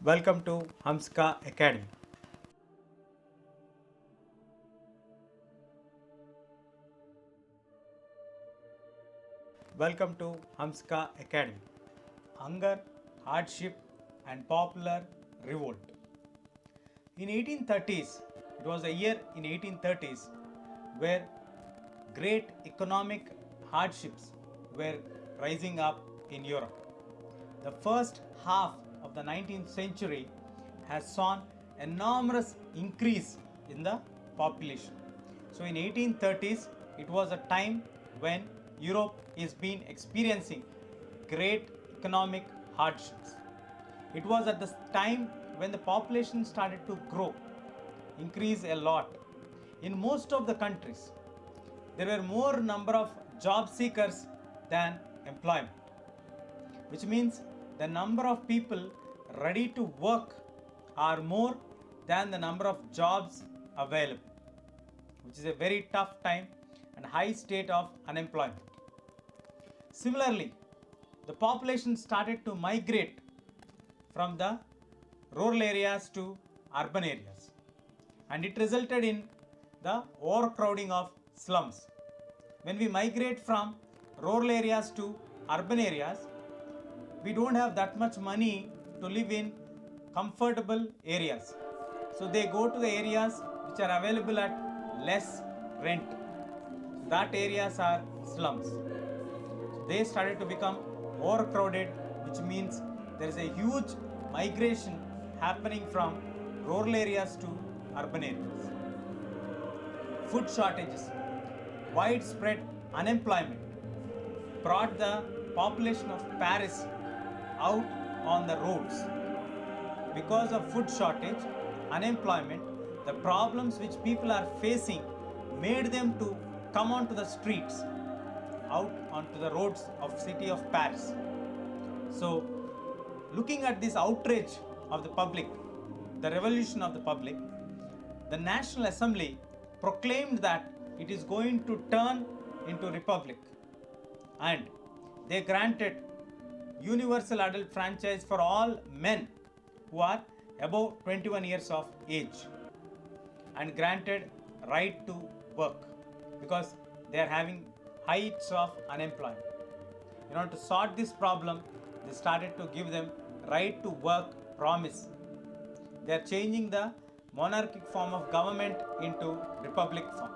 Welcome to Hamska Academy. Welcome to Hamska Academy. Hunger, hardship, and popular revolt. In 1830s, it was a year in 1830s where great economic hardships were rising up in Europe. The first half of the 19th century has seen enormous increase in the population. So in 1830s, it was a time when Europe is been experiencing great economic hardships. It was at the time when the population started to grow, increase a lot. In most of the countries, there were more number of job seekers than employment, which means the number of people ready to work are more than the number of jobs available, which is a very tough time and high state of unemployment. Similarly, the population started to migrate from the rural areas to urban areas, and it resulted in the overcrowding of slums. When we migrate from rural areas to urban areas, we don't have that much money to live in comfortable areas. So they go to the areas which are available at less rent. That areas are slums. So they started to become overcrowded, which means there is a huge migration happening from rural areas to urban areas. Food shortages, widespread unemployment brought the population of Paris out on the roads. Because of food shortage, unemployment, the problems which people are facing made them to come onto the streets, out onto the roads of city of Paris. So, looking at this outrage of the public, the revolution of the public, the National Assembly proclaimed that it is going to turn into republic, and they granted universal adult franchise for all men who are above 21 years of age, and granted right to work because they are having heights of unemployment. In order to sort this problem, they started to give them right to work promise. They are changing the monarchic form of government into republic form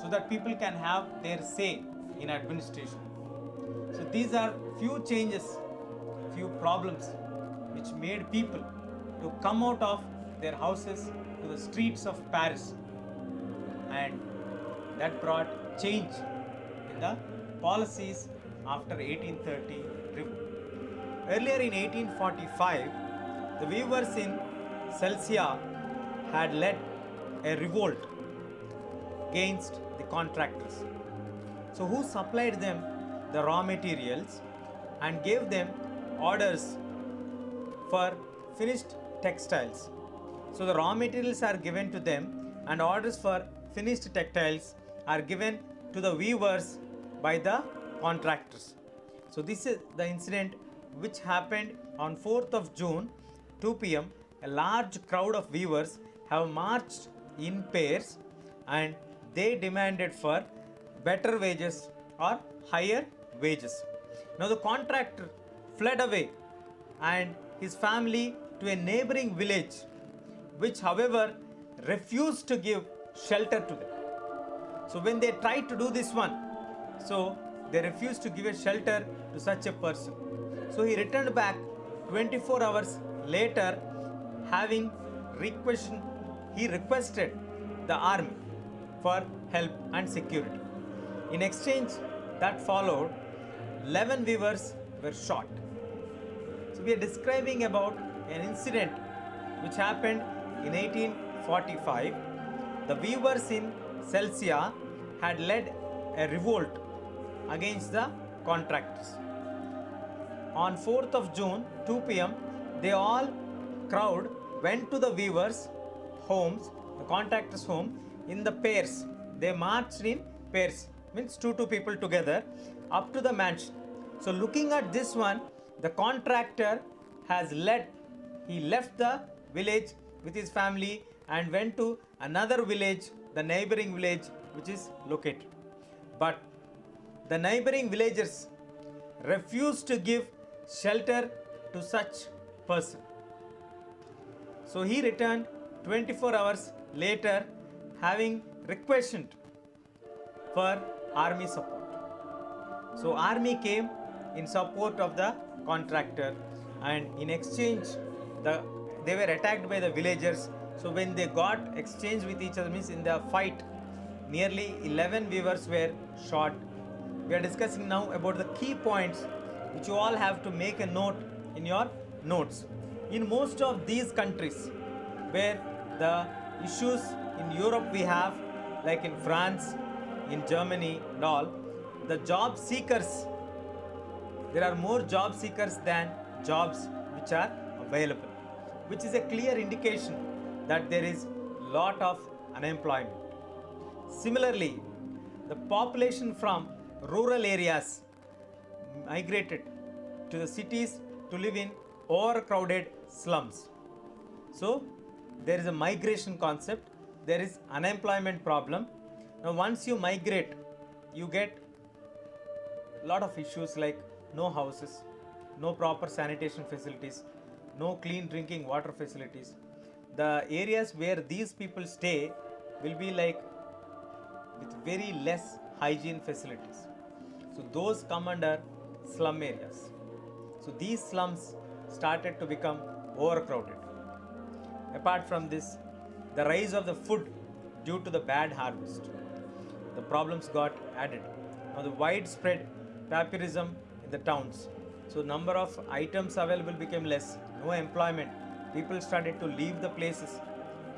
so that people can have their say in administration. So these are few changes, few problems which made people to come out of their houses to the streets of Paris, and that brought change in the policies after 1830 revolt. Earlier in 1845, the weavers in Celsia had led a revolt against the contractors. So who supplied them the raw materials and gave them orders for finished textiles. So the raw materials are given to them and orders for finished textiles are given to the weavers by the contractors. So this is the incident which happened on 4th of June 2 p.m. A large crowd of weavers have marched in pairs and they demanded for better wages or higher wages. Now the contractor fled away and his family to a neighboring village, which however refused to give shelter to them. So when they tried to do this one, so they refused to give a shelter to such a person. So he returned back 24 hours later, having he requested the army for help and security. In exchange that followed, 11 weavers were shot. So we are describing about an incident which happened in 1845. The weavers in Celsia had led a revolt against the contractors. On 4th of June, 2 p.m., they all crowd went to the weavers' homes, the contractors' home, in the pairs. They marched in pairs, means two people together, up to the mansion. So looking at this one, the contractor has led he left the village with his family and went to another village, the neighboring village which is located. But the neighboring villagers refused to give shelter to such person. So he returned 24 hours later, having requested for army support. So army came in support of the contractor, and in exchange they were attacked by the villagers. So when they got exchanged with each other, means in the fight, nearly 11 weavers were shot. We are discussing now about the key points which you all have to make a note in your notes. In most of these countries where the issues in Europe we have, like in France, in Germany and all, the job seekers, there are more job seekers than jobs which are available, which is a clear indication that there is lot of unemployment. Similarly, the population from rural areas migrated to the cities to live in overcrowded slums. So there is a migration concept, there is unemployment problem. Now once you migrate, you get a lot of issues like no houses, no proper sanitation facilities, no clean drinking water facilities. The areas where these people stay will be like with very less hygiene facilities. So those come under slum areas. So these slums started to become overcrowded. Apart from this, the rise of the food due to the bad harvest, the problems got added. Now the widespread pauperism in the towns. So number of items available became less, no employment. People started to leave the places,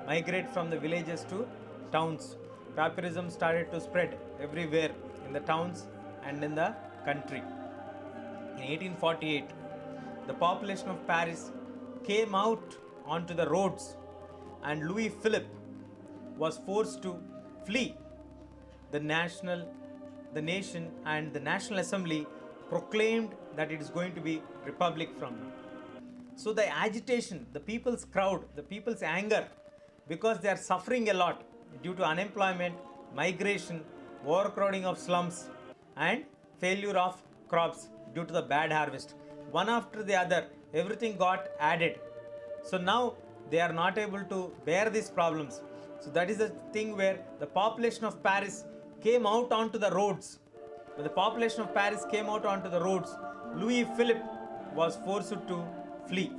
migrate from the villages to towns. Pauperism started to spread everywhere in the towns and in the country. In 1848, the population of Paris came out onto the roads, and Louis Philippe was forced to flee. The nation and the National Assembly proclaimed that it is going to be republic from now. So the agitation, the people's crowd, the people's anger, because they are suffering a lot due to unemployment, migration, overcrowding of slums, and failure of crops due to the bad harvest. One after the other, everything got added. So now they are not able to bear these problems. So that is the thing where the population of Paris came out onto the roads. When the population of Paris came out onto the roads, Louis Philippe was forced to flee.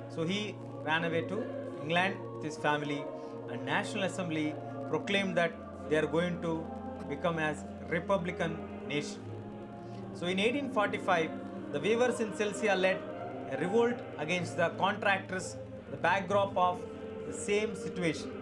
So he ran away to England with his family, and National Assembly proclaimed that they are going to become as Republican nation. So in 1845, the weavers in Silesia led a revolt against the contractors, the backdrop of the same situation.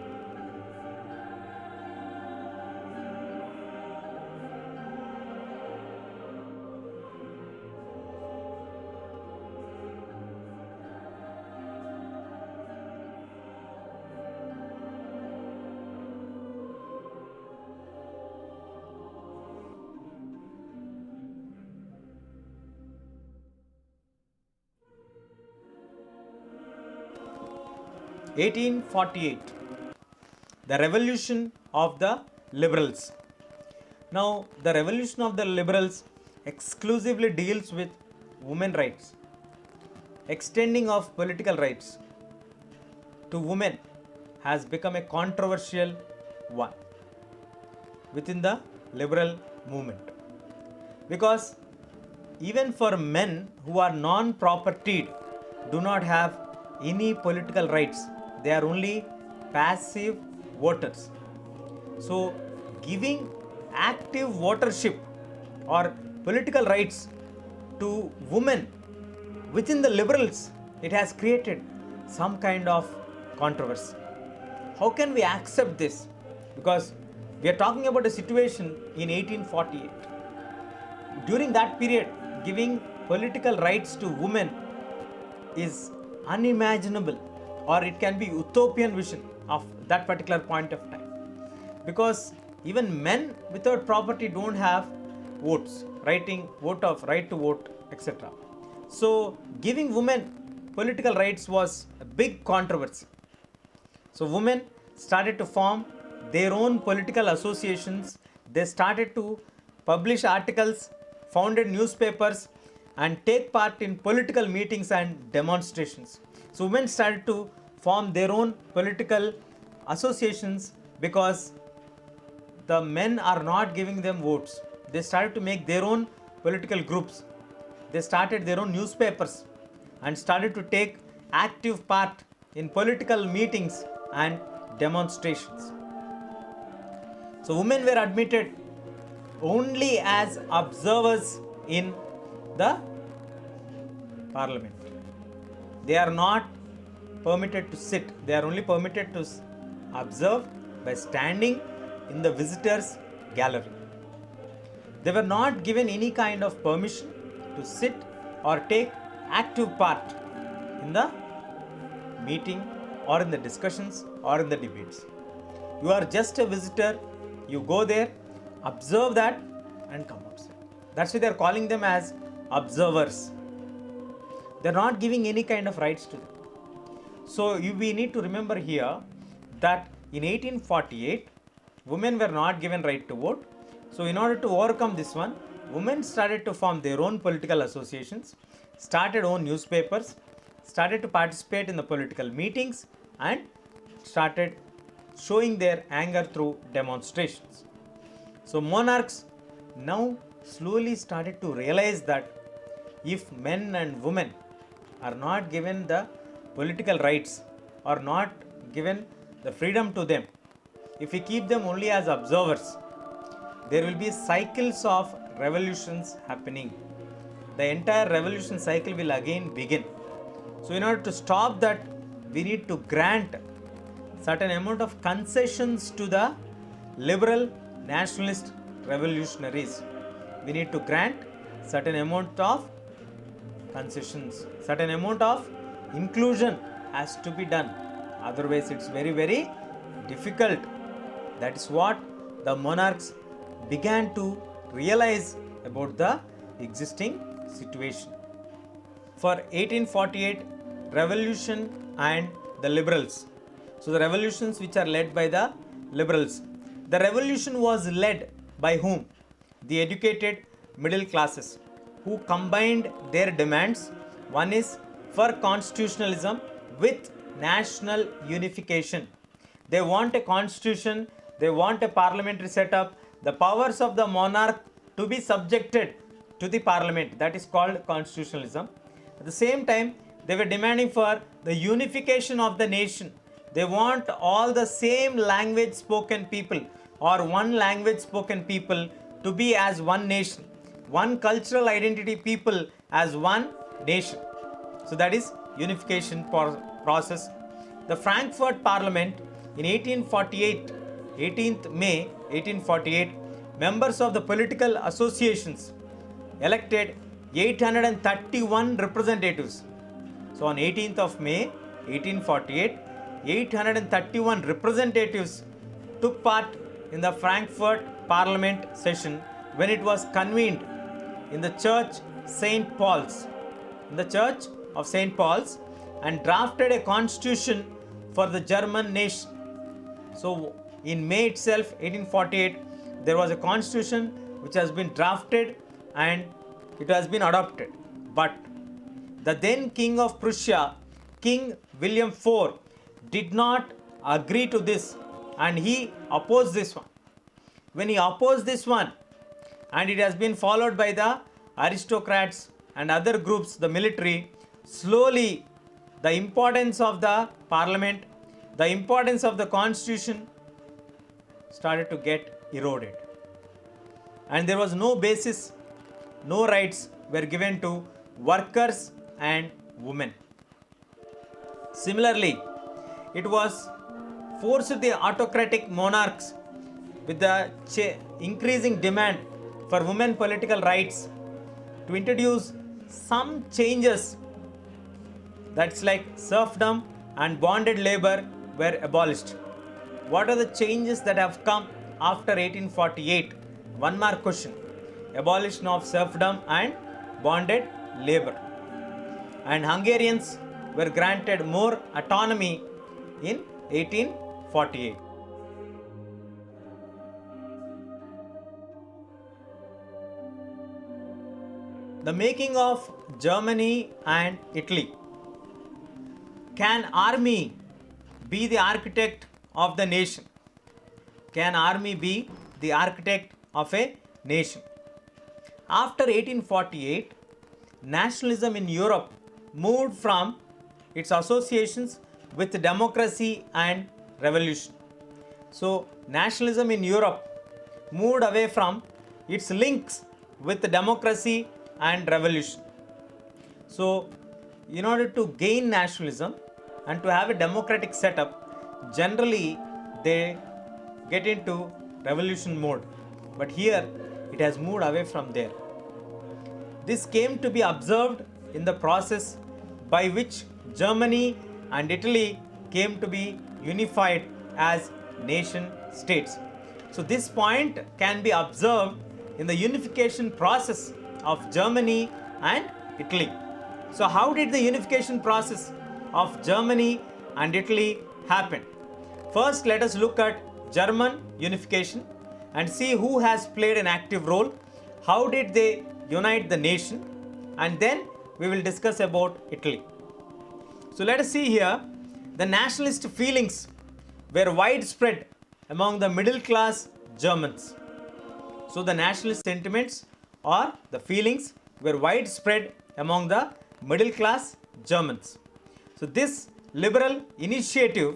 (1848), the revolution of the liberals. Now, the revolution of the liberals exclusively deals with women rights. Extending of political rights to women has become a controversial one within the liberal movement, because even for men who are non-propertied do not have any political rights. They are only passive voters. So giving active votership or political rights to women within the liberals, it has created some kind of controversy. How can we accept this? Because we are talking about a situation in 1848. During that period, giving political rights to women is unimaginable, or it can be utopian vision of that particular point of time, because even men without property don't have votes, right to vote, etc. So giving women political rights was a big controversy. So women started to form their own political associations. They started to publish articles, founded newspapers, and take part in political meetings and demonstrations. So women started to form their own political associations because the men are not giving them votes. They started to make their own political groups. They started their own newspapers and started to take active part in political meetings and demonstrations. So women were admitted only as observers in the parliament. They are not permitted to sit. They are only permitted to observe by standing in the visitors gallery. They were not given any kind of permission to sit or take active part in the meeting or in the discussions or in the debates. You are just a visitor, you go there, observe that and come outside. That's why they are calling them as observers. They are not giving any kind of rights to them. So we need to remember here that in 1848, women were not given right to vote. So in order to overcome this one, women started to form their own political associations, started own newspapers, started to participate in the political meetings and started showing their anger through demonstrations. So monarchs now slowly started to realize that if men and women are not given the political rights or not given the freedom to them, if we keep them only as observers, there will be cycles of revolutions happening. The entire revolution cycle will again begin. So in order to stop that, we need to grant certain amount of concessions to the liberal nationalist revolutionaries. We need to grant certain amount of concessions, certain amount of inclusion has to be done. Otherwise it's very, very difficult. That is what the monarchs began to realize about the existing situation. For 1848 revolution and the liberals. So the revolutions which are led by the liberals. The revolution was led by whom? The educated middle classes who combined their demands. One is for constitutionalism with national unification. They want a constitution, they want a parliamentary setup, the powers of the monarch to be subjected to the parliament. That is called constitutionalism. At the same time, they were demanding for the unification of the nation. They want all the same language spoken people or one language spoken people to be as one nation, one cultural identity people as one nation. So that is unification process. The Frankfurt Parliament in 1848, 18th May 1848, members of the political associations elected 831 representatives. So on 18th of May 1848, 831 representatives took part in the Frankfurt Parliament session when it was convened in the Church St. Paul's, and drafted a constitution for the German nation. So in May itself, 1848, there was a constitution which has been drafted and it has been adopted. But the then King of Prussia, King William IV, did not agree to this and he opposed this one. When he opposed this one, and it has been followed by the aristocrats and other groups, the military, slowly the importance of the parliament, the importance of the constitution started to get eroded. And there was no basis, no rights were given to workers and women. Similarly, it was forced the autocratic monarchs with the increasing demand for women political rights to introduce some changes. That's like serfdom and bonded labor were abolished. What are the changes that have come after 1848? One more question. Abolition of serfdom and bonded labor. And Hungarians were granted more autonomy in 1848. The making of Germany and Italy. Can army be the architect of the nation? Can army be the architect of a nation? After 1848, nationalism in Europe moved from its associations with democracy and revolution. So, nationalism in Europe moved away from its links with democracy and revolution. So, in order to gain nationalism and to have a democratic setup, generally they get into revolution mode. But here it has moved away from there. This came to be observed in the process by which Germany and Italy came to be unified as nation states. So this point can be observed in the unification process of Germany and Italy. So how did the unification process of Germany and Italy happen? First, let us look at German unification and see who has played an active role. How did they unite the nation? And then we will discuss about Italy. So let us see here, the nationalist feelings were widespread among the middle class Germans. So the nationalist sentiments or the feelings were widespread among the middle class Germans. So this liberal initiative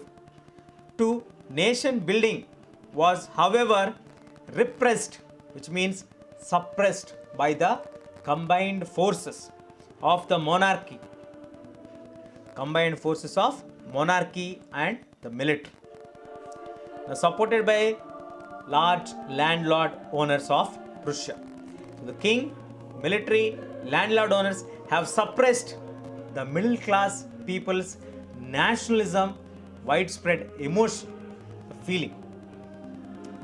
to nation building was, however, repressed, which means suppressed by the combined forces of the monarchy. Combined forces of monarchy and the military. Now, supported by large landlord owners of Prussia. So the king, military, landlord owners have suppressed the middle class people's nationalism, widespread emotion, feeling.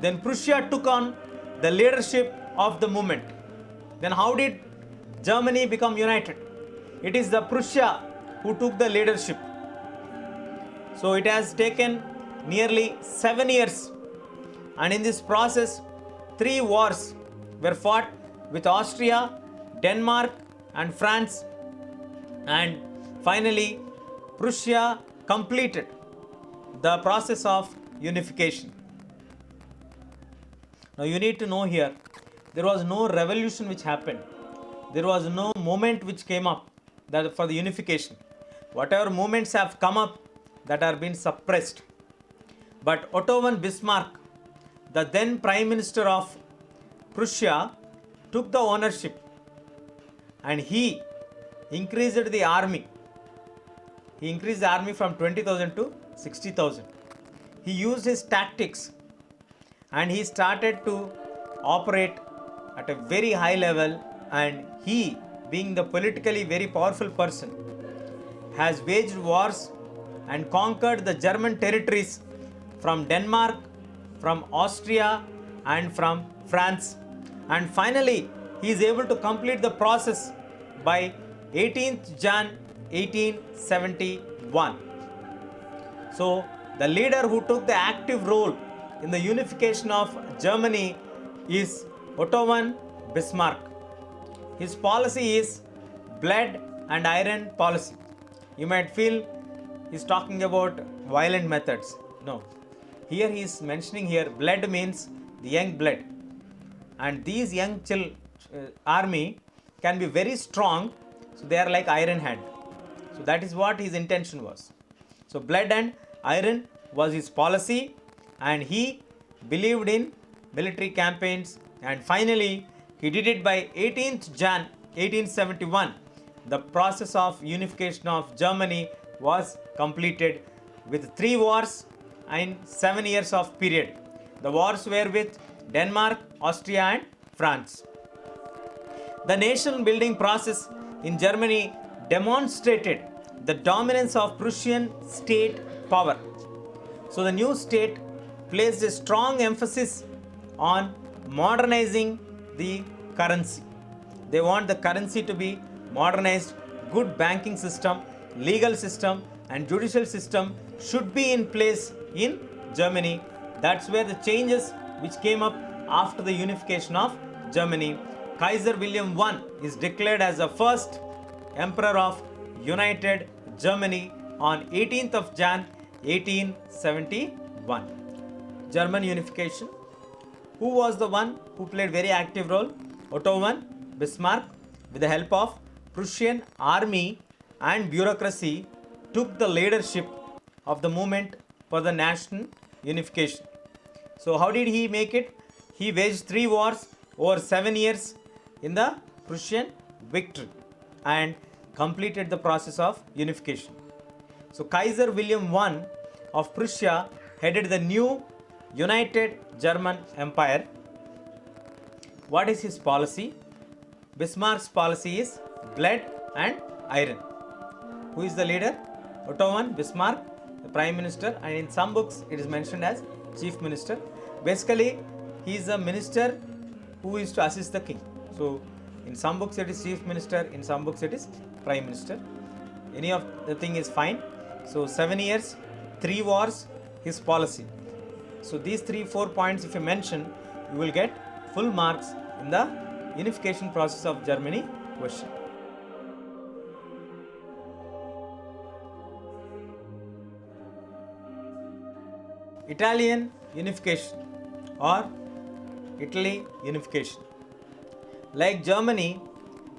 Then Prussia took on the leadership of the movement. Then how did Germany become united? It is the Prussia who took the leadership. So it has taken nearly 7 years, and in this process 3 wars were fought with Austria, Denmark and France, and finally Prussia completed the process of unification. Now you need to know here, there was no revolution which happened. There was no movement which came up that for the unification. Whatever movements have come up, that are been suppressed. But Otto von Bismarck, the then Prime Minister of Prussia, took the ownership and he increased the army. He increased the army from 20,000 to 60,000. He used his tactics and he started to operate at a very high level, and he, being the politically very powerful person, has waged wars and conquered the German territories from Denmark, from Austria and from France, and finally he is able to complete the process by 18th Jan 1871. So the leader who took the active role in the unification of Germany is Otto von Bismarck. His policy is blood and iron policy. You might feel he's talking about violent methods. No. Here he is mentioning here blood means the young blood. And these young army can be very strong, so they are like iron hand. So that is what his intention was. So blood and iron was his policy, and he believed in military campaigns, and finally he did it by 18th Jan 1871. The process of unification of Germany was completed with 3 wars and 7 years of period. The wars were with Denmark, Austria and France. The nation building process in Germany demonstrated the dominance of Prussian state power. So the new state placed a strong emphasis on modernizing the currency. They want the currency to be modernized, good banking system, legal system and judicial system should be in place in Germany. That's where the changes which came up after the unification of Germany. Kaiser William I is declared as the first Emperor of United Germany on 18th of Jan 1871. German unification. Who was the one who played very active role? Otto I Bismarck, with the help of Prussian army and bureaucracy, took the leadership of the movement for the national unification. So how did he make it? He waged 3 wars over 7 years in the Prussian victory and completed the process of unification. So Kaiser William I of Prussia headed the new United German Empire. What is his policy? Bismarck's policy is blood and iron. Who is the leader? Otto I Bismarck, the Prime Minister, and in some books it is mentioned as Chief Minister. Basically, he is a minister who is to assist the king. So, in some books it is Chief Minister, in some books it is Prime Minister. Any of the thing is fine. So, 7 years, 3 wars, his policy. So, these 3-4 points if you mention, you will get full marks in the unification process of Germany question. Italian unification or Italy unification. Like Germany,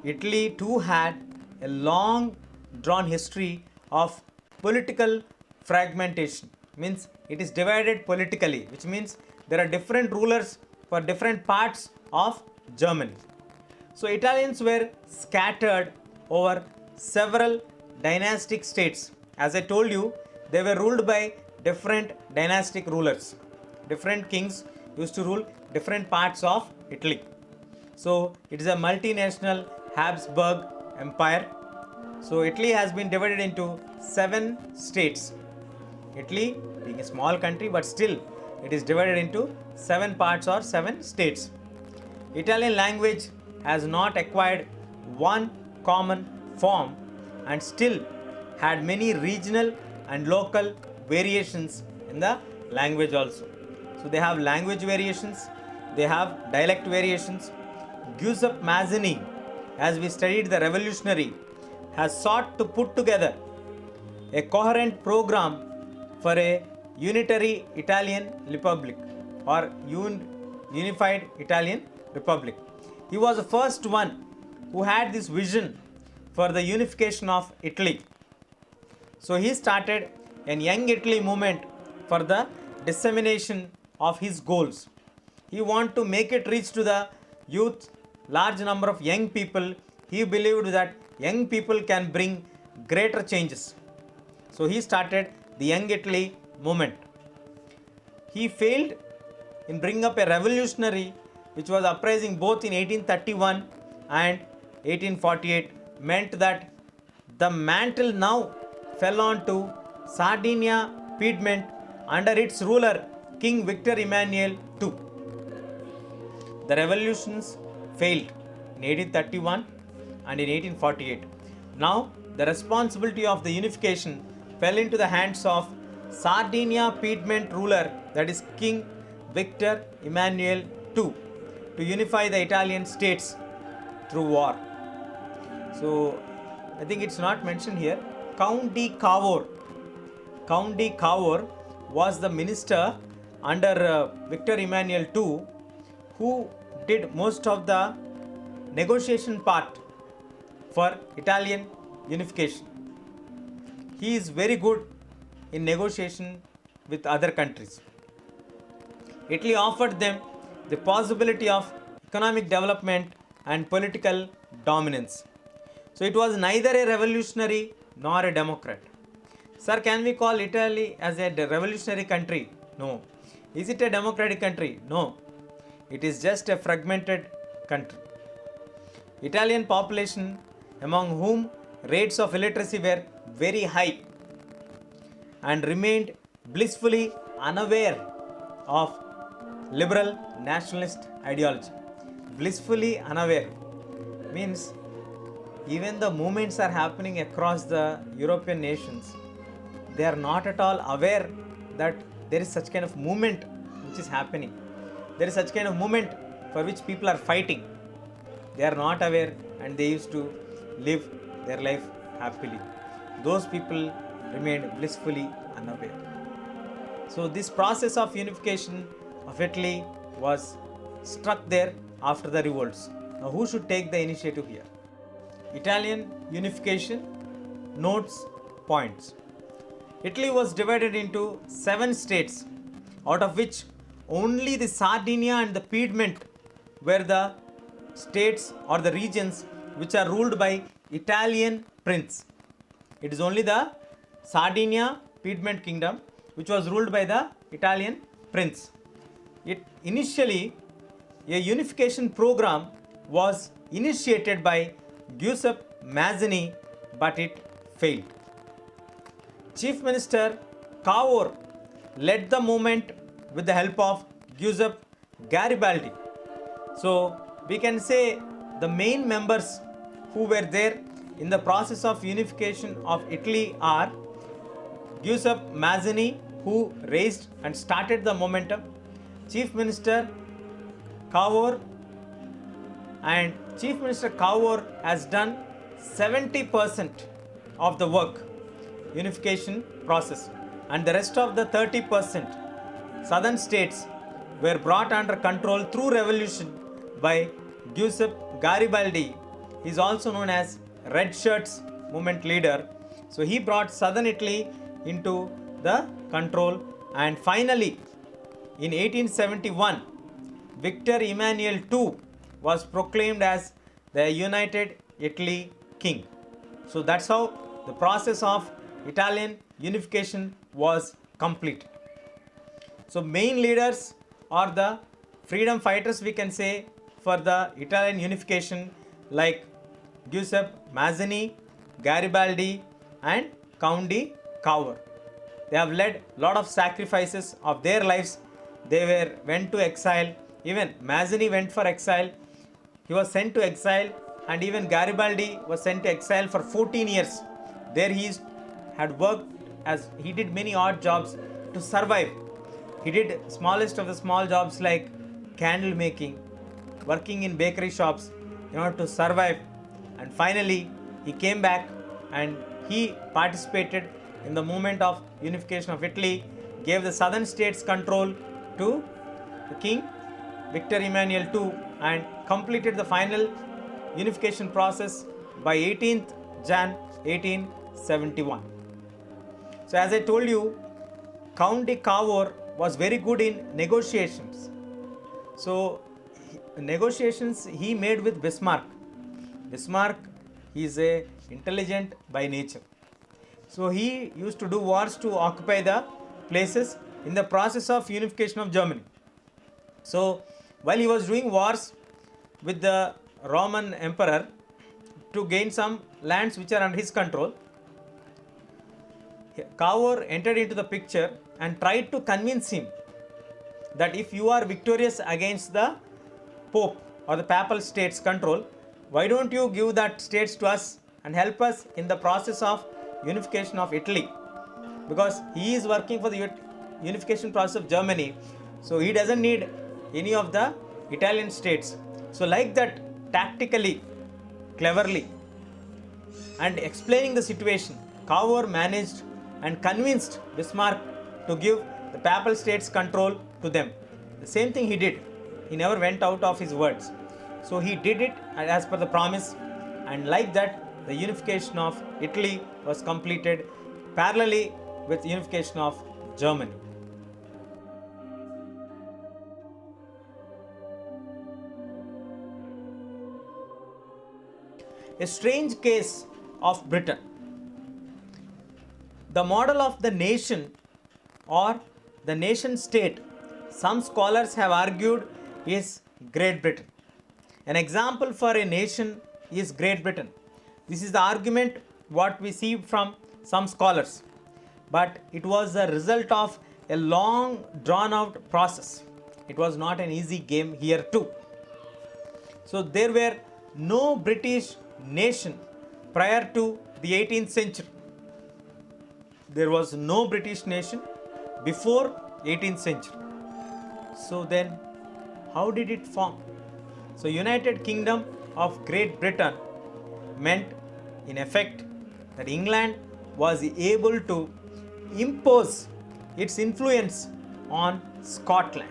Italy too had a long drawn history of political fragmentation. Means it is divided politically, which means there are different rulers for different parts of Germany. So Italians were scattered over several dynastic states. As I told you, they were ruled by different dynastic rulers. Different kings used to rule different parts of Italy. So it is a multinational Habsburg empire. So Italy has been divided into 7 states. Italy being a small country, but still it is divided into 7 parts or 7 states. Italian language has not acquired one common form and still had many regional and local variations in the language also. So they have language variations, they have dialect variations. Giuseppe Mazzini, as we studied the revolutionary, has sought to put together a coherent program for a unitary Italian republic or unified Italian republic. He was the first one who had this vision for the unification of Italy. So he started a Young Italy movement for the dissemination of his goals. He wanted to make it reach to the youth, large number of young people. He believed that young people can bring greater changes. So he started the Young Italy movement. He failed in bringing up a revolutionary which was uprising both in 1831 and 1848, meant that the mantle now fell on to Sardinia Piedmont under its ruler King Victor Emmanuel II. The revolutions failed in 1831 and in 1848. Now the responsibility of the unification fell into the hands of Sardinia Piedmont ruler, that is King Victor Emmanuel II, to unify the Italian states through war. So I think it's not mentioned here. Count de Cavour was the minister under Victor Emmanuel II who did most of the negotiation part for Italian unification. He is very good in negotiation with other countries. Italy offered them the possibility of economic development and political dominance. So it was neither a revolutionary nor a democrat. Sir, can we call Italy as a revolutionary country? No. Is it a democratic country? No. It is just a fragmented country. Italian population, among whom rates of illiteracy were very high, and remained blissfully unaware of liberal nationalist ideology. Blissfully unaware means even the movements are happening across the European nations, they are not at all aware that there is such kind of movement which is happening. There is such kind of movement for which people are fighting. They are not aware and they used to live their life happily. Those people remained blissfully unaware. So this process of unification of Italy was struck there after the revolts. Now who should take the initiative here? Italian unification notes points. Italy was divided into 7 states, out of which only the Sardinia and the Piedmont were the states or the regions which are ruled by Italian prince. It is only the Sardinia Piedmont kingdom which was ruled by the Italian prince. Initially, a unification program was initiated by Giuseppe Mazzini, but it failed. Chief Minister Cavour led the movement with the help of Giuseppe Garibaldi. So we can say the main members who were there in the process of unification of Italy are Giuseppe Mazzini, who raised and started the momentum, Chief Minister Cavour, and Chief Minister Cavour has done 70% of the work, unification process, and the rest of the 30% southern states were brought under control through revolution by Giuseppe Garibaldi. He is also known as Red Shirts movement leader. So he brought southern Italy into the control, and finally in 1871 Victor Emmanuel II was proclaimed as the United Italy King. So that's how the process of Italian unification was complete. So main leaders are the freedom fighters, we can say, for the Italian unification, like Giuseppe Mazzini, Garibaldi and Count de Cavour. They have led a lot of sacrifices of their lives. They went to exile. Even Mazzini went for exile. He was sent to exile, and even Garibaldi was sent to exile for 14 years. There he had worked as he did many odd jobs to survive. He did smallest of the small jobs like candle making, working in bakery shops in order to survive. And finally he came back and he participated in the movement of unification of Italy, gave the southern states control to the king Victor Emmanuel II, and completed the final unification process by 18th Jan 1871. So as I told you, Count de Cavour was very good in negotiations. So negotiations he made with Bismarck. Bismarck is a intelligent by nature. So he used to do wars to occupy the places in the process of unification of Germany. So while he was doing wars with the Roman emperor to gain some lands which are under his control, Cavour entered into the picture and tried to convince him that if you are victorious against the Pope or the Papal States control, why don't you give that states to us and help us in the process of unification of Italy, because he is working for the unification process of Germany, so he doesn't need any of the Italian states. So like that, tactically, cleverly, and explaining the situation, Cavour managed and convinced Bismarck to give the Papal States control to them. The same thing he did. He never went out of his words. So he did it as per the promise, and like that the unification of Italy was completed parallelly with unification of Germany. A strange case of Britain. The model of the nation or the nation state, some scholars have argued, is Great Britain. An example for a nation is Great Britain. This is the argument what we see from some scholars, but it was the result of a long drawn out process. It was not an easy game here too. So there were no British nation prior to the 18th century. There was no British nation before 18th century. So then, how did it form? So United Kingdom of Great Britain meant in effect that England was able to impose its influence on Scotland.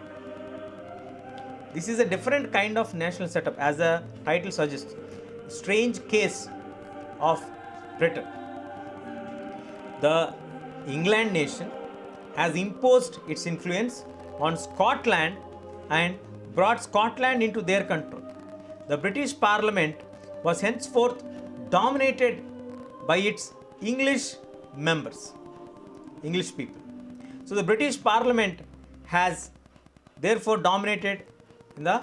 This is a different kind of national setup, as the title suggests. Strange case of Britain. The England nation has imposed its influence on Scotland and brought Scotland into their control. The British Parliament was henceforth dominated by its English members, English people. So the British Parliament has therefore dominated in the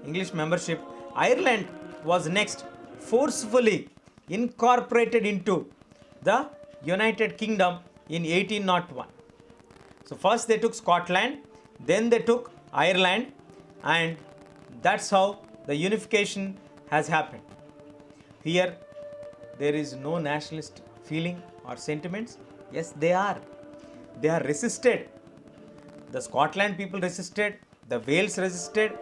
English membership. Ireland was next forcefully incorporated into the United Kingdom in 1801. So first they took Scotland, then they took Ireland, and that's how the unification has happened. Here there is no nationalist feeling or sentiments. Yes, they are. They are resisted. The Scotland people resisted, the Wales resisted,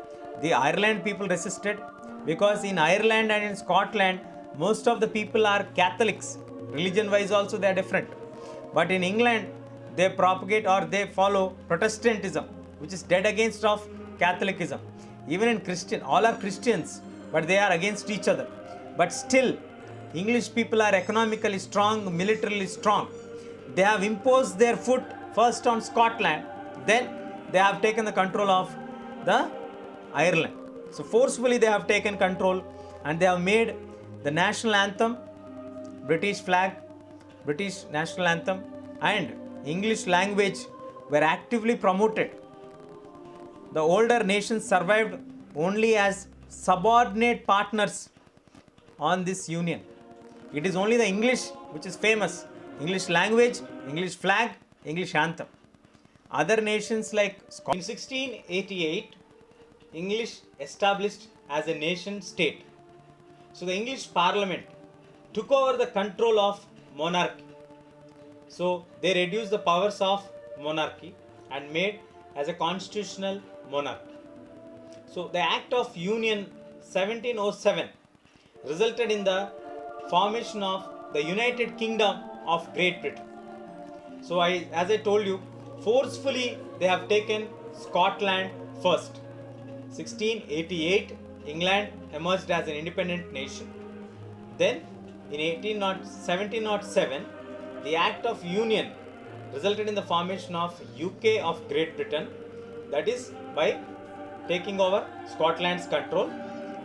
the Ireland people resisted, because in Ireland and in Scotland most of the people are Catholics. Religion wise also they are different. But in England they propagate or they follow Protestantism, which is dead against of Catholicism. Even in Christian, all are Christians, but they are against each other. But still, English people are economically strong, militarily strong. They have imposed their foot first on Scotland, then they have taken the control of the Ireland. So forcefully they have taken control, and they have made the national anthem, British flag, British national anthem, and English language were actively promoted. The older nations survived only as subordinate partners on this union. It is only the English which is famous. English language, English flag, English anthem. Other nations like Scotland. In 1688, English established as a nation state. So the English Parliament took over the control of monarchy. So they reduced the powers of monarchy and made as a constitutional monarchy. So the Act of Union 1707 resulted in the formation of the United Kingdom of Great Britain. So as I told you, forcefully they have taken Scotland first. 1688, England emerged as an independent nation. Then in 1707, the Act of Union resulted in the formation of UK of Great Britain, that is by taking over Scotland's control.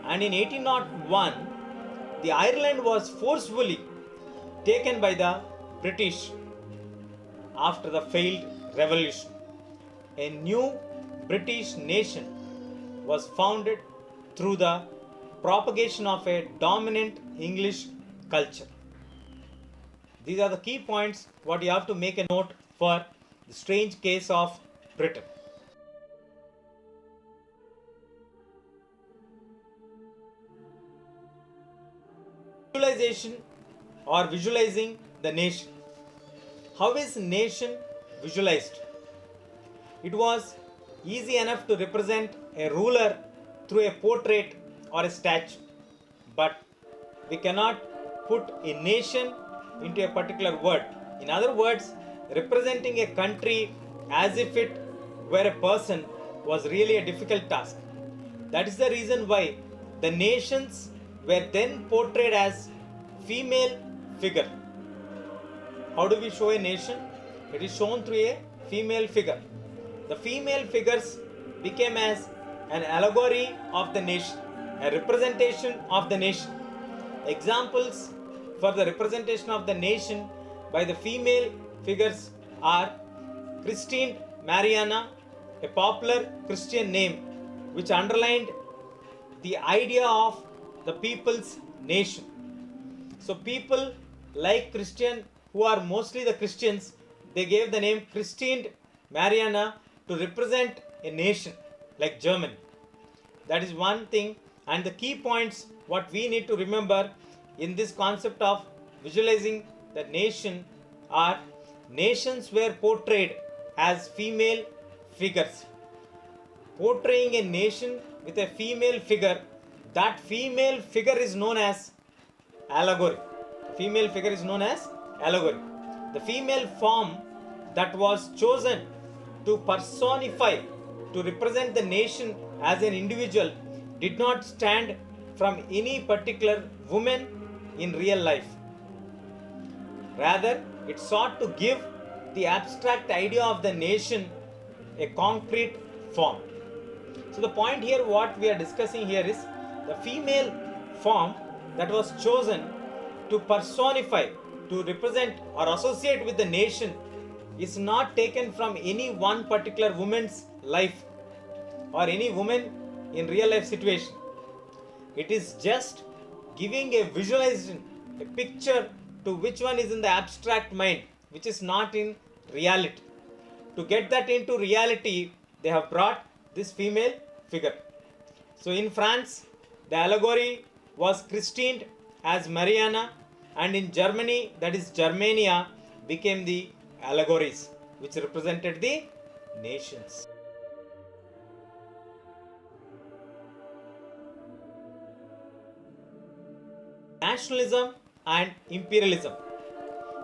And in 1801, the Ireland was forcefully taken by the British after the failed revolution. A new British nation was founded through the propagation of a dominant English culture. These are the key points what you have to make a note for the strange case of Britain. Visualization or visualizing the nation. How is nation visualized? It was easy enough to represent a ruler through a portrait or a statue, but we cannot put a nation into a particular word. In other words, representing a country as if it were a person was really a difficult task. That is the reason why the nations were then portrayed as female figure. How do we show a nation? It is shown through a female figure. The female figures became as an allegory of the nation, a representation of the nation. Examples for the representation of the nation by the female figures are Christine Mariana, a popular Christian name which underlined the idea of the people's nation. So people like Christian, who are mostly the Christians, they gave the name Christine Mariana to represent a nation like Germany. That is one thing. And the key points what we need to remember, in this concept of visualizing the nation are nations were portrayed as female figures. Portraying a nation with a female figure, that female figure is known as allegory. Female figure is known as allegory. The female form that was chosen to personify, to represent the nation as an individual, did not stand from any particular woman in real life. Rather, it sought to give the abstract idea of the nation a concrete form. So the point here, what we are discussing here is the female form that was chosen to personify, to represent or associate with the nation is not taken from any one particular woman's life or any woman in real life situation. It is just giving a visualization, a picture to which one is in the abstract mind, which is not in reality. To get that into reality, they have brought this female figure. So in France, the allegory was christened as Mariana, and in Germany, that is Germania, became the allegories, which represented the nations. Nationalism and imperialism.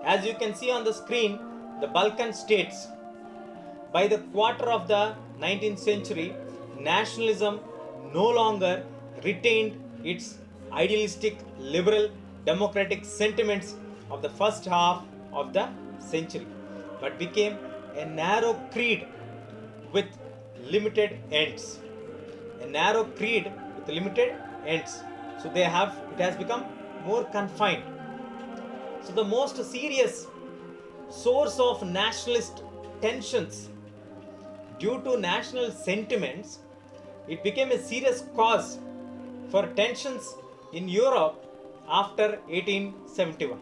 As you can see on the screen, the Balkan states, by the quarter of the 19th century, nationalism no longer retained its idealistic, liberal, democratic sentiments of the first half of the century, but became a narrow creed with limited ends. A narrow creed with limited ends. So it has become more confined. So the most serious source of nationalist tensions due to national sentiments, it became a serious cause for tensions in Europe after 1871.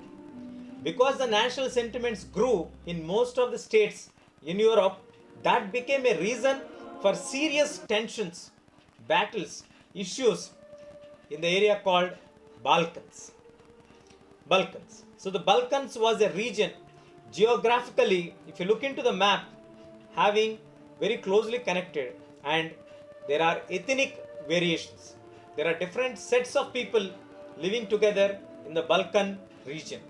Because the national sentiments grew in most of the states in Europe, that became a reason for serious tensions, battles, issues in the area called Balkans. So the Balkans was a region geographically, if you look into the map, having very closely connected, and there are ethnic variations. There are different sets of people living together in the Balkan region.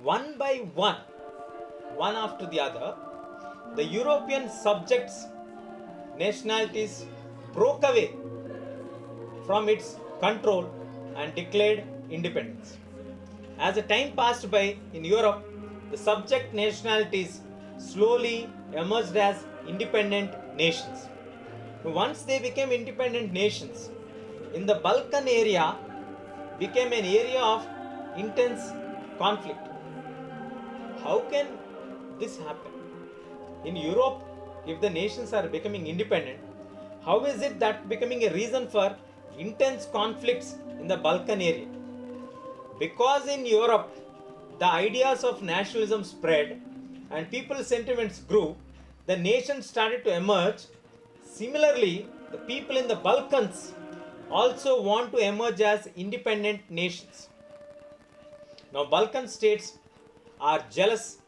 One by one after the other, the European subjects, nationalities broke away from its control and declared independence. As the time passed by in Europe, the subject nationalities slowly emerged as independent nations. Once they became independent nations, in the Balkan area became an area of intense conflict. How can this happen? In Europe, if the nations are becoming independent, how is it that becoming a reason for intense conflicts in the Balkan area? Because in Europe, the ideas of nationalism spread and people's sentiments grew, the nations started to emerge. Similarly, the people in the Balkans also want to emerge as independent nations. Now, Balkan states are jealous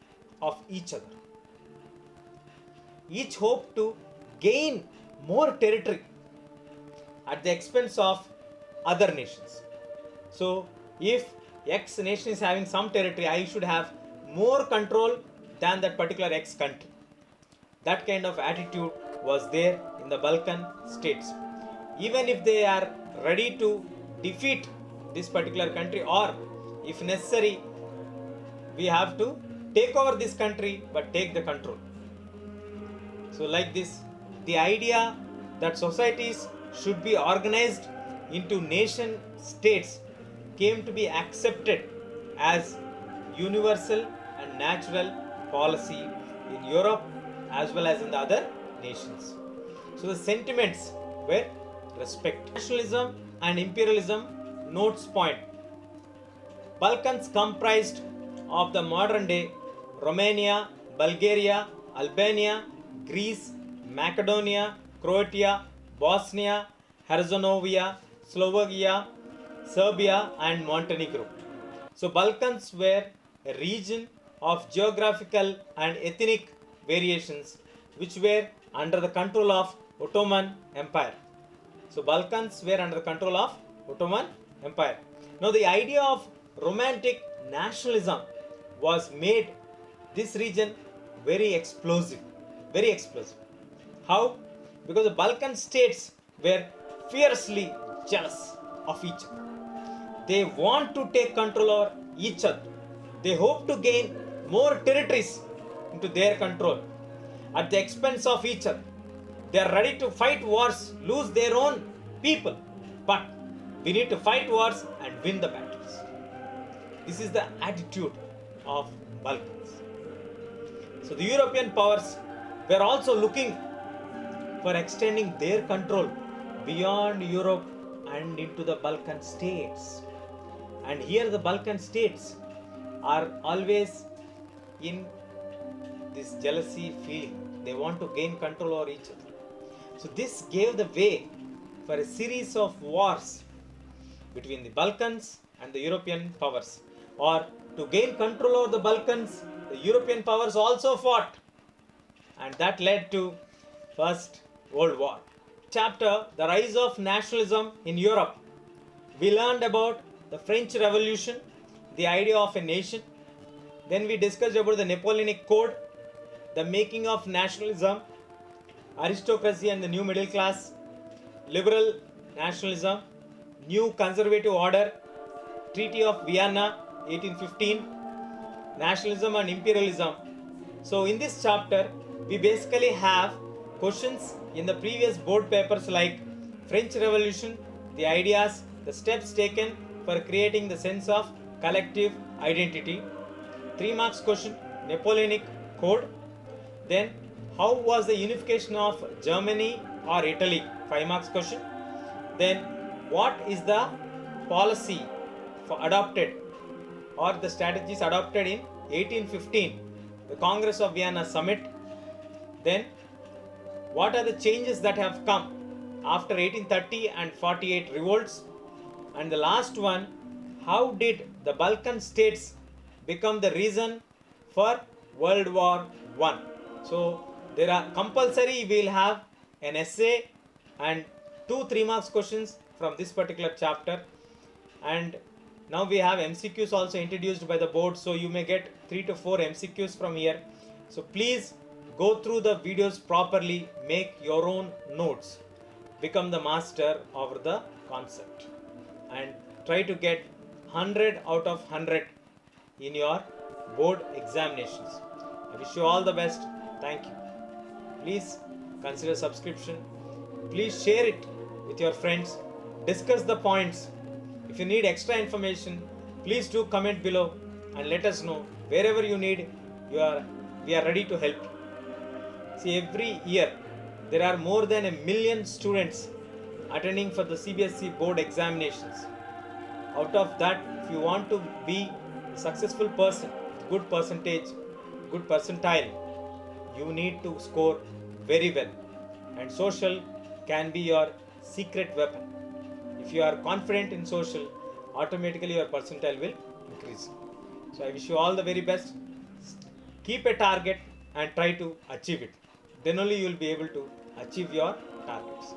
of each other. Each hope to gain more territory at the expense of other nations. So, if X nation is having some territory, I should have more control than that particular X country. That kind of attitude was there in the Balkan states. Even if they are ready to defeat this particular country, or if necessary, we have to take over this country but take the control. So like this, the idea that societies should be organized into nation states came to be accepted as universal and natural policy in Europe as well as in the other nations. So the sentiments were respect. Nationalism and imperialism. Notes point. Balkans comprised of the modern day Romania, Bulgaria, Albania, Greece, Macedonia, Croatia, Bosnia, Herzegovina, Slovakia, Serbia and Montenegro. So Balkans were a region of geographical and ethnic variations which were under the control of Ottoman Empire. So Balkans were under the control of Ottoman Empire. Now the idea of romantic nationalism was made this region very explosive. Very explosive. How? Because the Balkan states were fiercely jealous of each other. They want to take control over each other. They hope to gain more territories into their control at the expense of each other. They are ready to fight wars, lose their own people. But we need to fight wars and win the battles. This is the attitude of Balkans. So the European powers were also looking for extending their control beyond Europe and into the Balkan states. And here the Balkan states are always in this jealousy feeling. They want to gain control over each other. So this gave the way for a series of wars between the Balkans and the European powers. Or to gain control over the Balkans, the European powers also fought. And that led to First World War. Chapter, The Rise of Nationalism in Europe. We learned about the French Revolution, the idea of a nation. Then we discussed about the Napoleonic Code, the making of nationalism, aristocracy and the new middle class, liberal nationalism, new conservative order, Treaty of Vienna 1815, nationalism and imperialism. So in this chapter, we basically have questions in the previous board papers like French Revolution, the ideas, the steps taken for creating the sense of collective identity. 3 marks question, Napoleonic Code. Then, how was the unification of Germany or Italy? 5 marks question. Then, what is the policy adopted or the strategies adopted in 1815, the Congress of Vienna Summit? Then, what are the changes that have come after 1830 and 48 revolts? And the last one, how did the Balkan states become the reason for World War I? So there are compulsory, we will have an essay and 2 3 marks questions from this particular chapter. And now we have MCQs also introduced by the board, so you may get 3 to 4 MCQs from here. So please go through the videos properly, make your own notes, become the master of the concept, and try to get 100 out of 100 in your board examinations. I wish you all the best. Thank you. Please consider subscription. Please share it with your friends. Discuss the points. If you need extra information, please do comment below and let us know. Wherever you need, we are ready to help. See, every year there are more than 1 million students attending for the CBSE board examinations. Out of that, if you want to be a successful person, good percentage, good percentile, you need to score very well. And social can be your secret weapon. If you are confident in social, automatically your percentile will increase. So I wish you all the very best. Keep a target and try to achieve it. Then only you will be able to achieve your targets.